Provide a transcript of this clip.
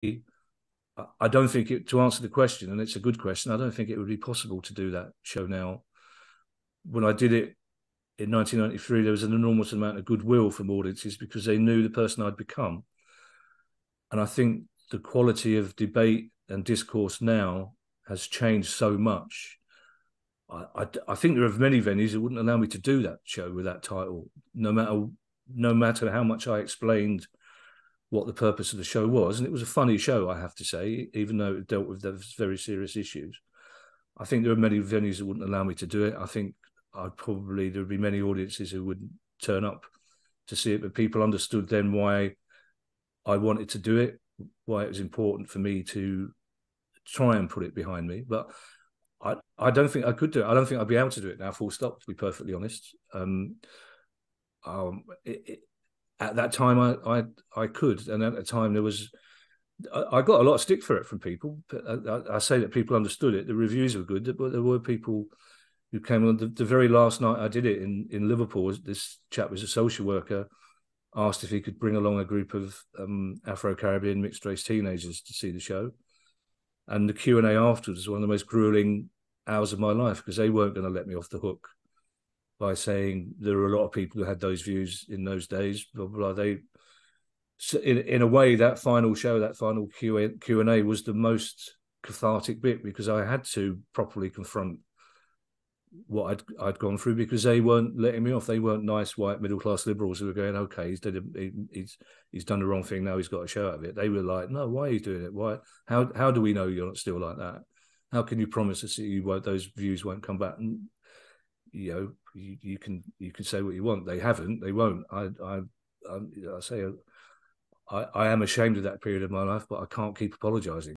I don't think it, to answer the question, and it's a good question, I don't think it would be possible to do that show now. When I did it in 1993, there was an enormous amount of goodwill from audiences because they knew the person I'd become. And I think the quality of debate and discourse now has changed so much. I think there are many venues that wouldn't allow me to do that show with that title, no matter how much I explained what the purpose of the show was. And it was a funny show, I have to say, even though it dealt with those very serious issues. I think there are many venues that wouldn't allow me to do it. I think there'd be many audiences who wouldn't turn up to see it, but people understood then why I wanted to do it, why it was important for me to try and put it behind me. But I don't think I could do it. I don't think I'd be able to do it now, full stop, to be perfectly honest. At that time, I could. And at the time, I got a lot of stick for it from people. I say that people understood it. The reviews were good, but there were people who came on. The very last night I did it in Liverpool, this chap was a social worker, asked if he could bring along a group of Afro-Caribbean mixed-race teenagers to see the show. And the Q&A afterwards was one of the most grueling hours of my life because they weren't going to let me off the hook by saying there were a lot of people who had those views in those days. Blah, blah, blah. In a way, that final show, that final Q&A was the most cathartic bit because I had to properly confront what I'd gone through because they weren't letting me off. They weren't nice white middle class liberals who were going, okay, he's done the wrong thing. Now he's got a show out of it. They were like, no, why are you doing it? Why? How do we know you're not still like that? How can you promise us that those views won't come back? And you can say what you want. They haven't. They won't. I say I am ashamed of that period of my life, but I can't keep apologising.